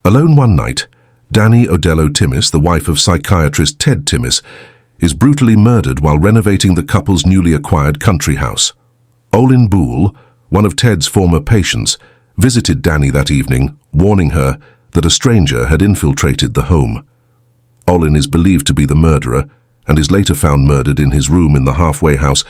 Alone one night, Danny Odello Timmis, the wife of psychiatrist Ted Timmis, is brutally murdered while renovating the couple's newly acquired country house. Olin Boole, one of Ted's former patients, visited Danny that evening, warning her that a stranger had infiltrated the home. Olin is believed to be the murderer and is later found murdered in his room in the halfway house.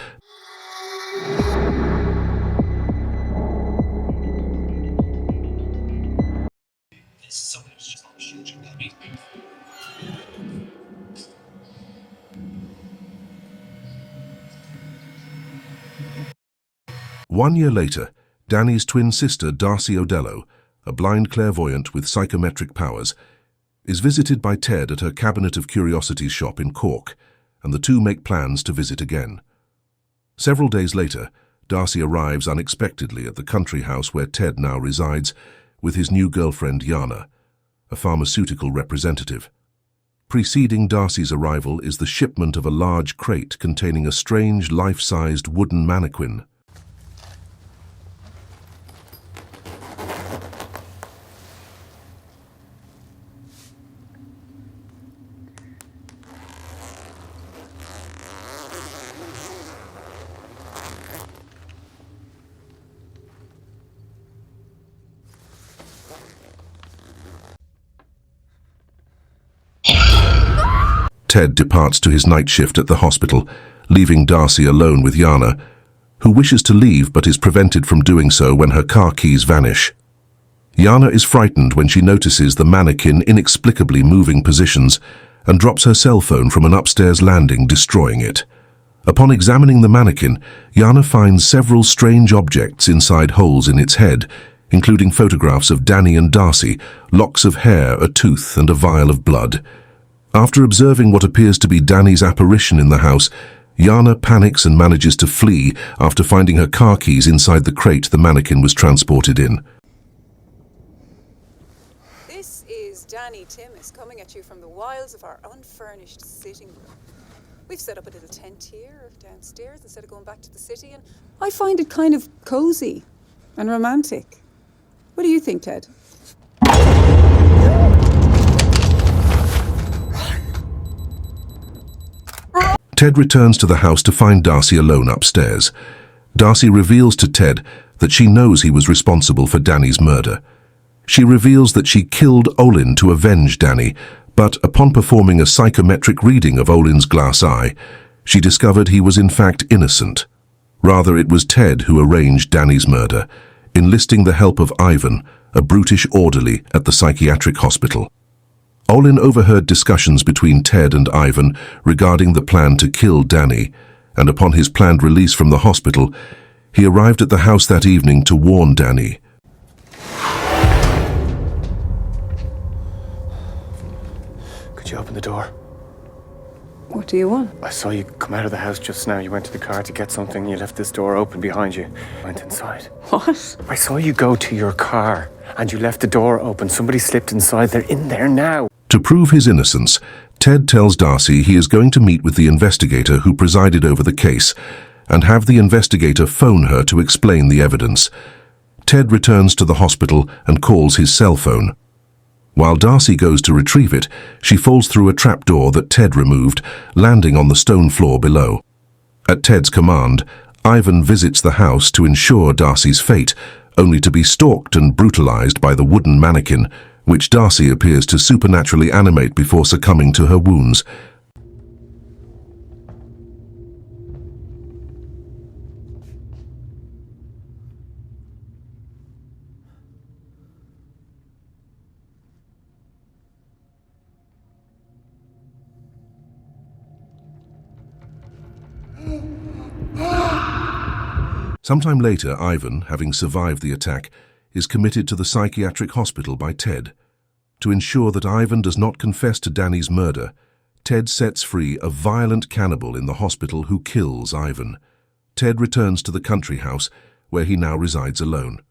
One year later, Danny's twin sister Darcy Odello, a blind clairvoyant with psychometric powers, is visited by Ted at her Cabinet of Curiosities shop in Cork, and the two make plans to visit again. Several days later, Darcy arrives unexpectedly at the country house where Ted now resides with his new girlfriend Jana, a pharmaceutical representative. Preceding Darcy's arrival is the shipment of a large crate containing a strange life-sized wooden mannequin. Ted departs to his night shift at the hospital, leaving Darcy alone with Jana, who wishes to leave but is prevented from doing so when her car keys vanish. Jana is frightened when she notices the mannequin inexplicably moving positions and drops her cell phone from an upstairs landing, destroying it. Upon examining the mannequin, Jana finds several strange objects inside holes in its head, including photographs of Danny and Darcy, locks of hair, a tooth, and a vial of blood. After observing what appears to be Danny's apparition in the house, Jana panics and manages to flee after finding her car keys inside the crate the mannequin was transported in. This is Danny Timmis coming at you from the wilds of our unfurnished sitting room. We've set up a little tent here downstairs instead of going back to the city, and I find it kind of cozy and romantic. What do you think, Ted? Ted returns to the house to find Darcy alone upstairs. Darcy reveals to Ted that she knows he was responsible for Danny's murder. She reveals that she killed Olin to avenge Danny, but upon performing a psychometric reading of Olin's glass eye, she discovered he was in fact innocent. Rather, it was Ted who arranged Danny's murder, enlisting the help of Ivan, a brutish orderly at the psychiatric hospital. Olin overheard discussions between Ted and Ivan regarding the plan to kill Danny, and upon his planned release from the hospital, he arrived at the house that evening to warn Danny. Could you open the door? What do you want? I saw you come out of the house just now. You went to the car to get something. You left this door open behind you. Went inside. What? I saw you go to your car and you left the door open. Somebody slipped inside. They're in there now. To prove his innocence, Ted tells Darcy he is going to meet with the investigator who presided over the case and have the investigator phone her to explain the evidence. Ted returns to the hospital and calls his cell phone. While Darcy goes to retrieve it, she falls through a trapdoor that Ted removed, landing on the stone floor below. At Ted's command, Ivan visits the house to ensure Darcy's fate, only to be stalked and brutalized by the wooden mannequin, which Darcy appears to supernaturally animate before succumbing to her wounds. Sometime later, Ivan, having survived the attack, is committed to the psychiatric hospital by Ted. To ensure that Ivan does not confess to Danny's murder, Ted sets free a violent cannibal in the hospital who kills Ivan. Ted returns to the country house, where he now resides alone.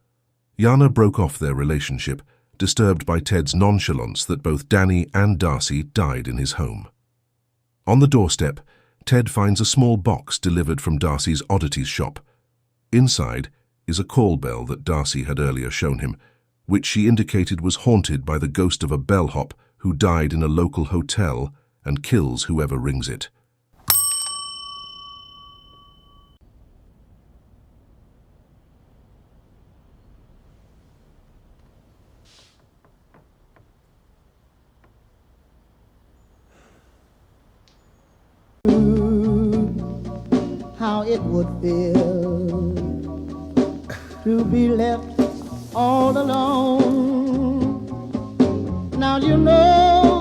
Jana broke off their relationship, disturbed by Ted's nonchalance that both Danny and Darcy died in his home. On the doorstep, Ted finds a small box delivered from Darcy's oddities shop. Inside is a call bell that Darcy had earlier shown him, which she indicated was haunted by the ghost of a bellhop who died in a local hotel and kills whoever rings it. How it would feel to be left all alone. Now you know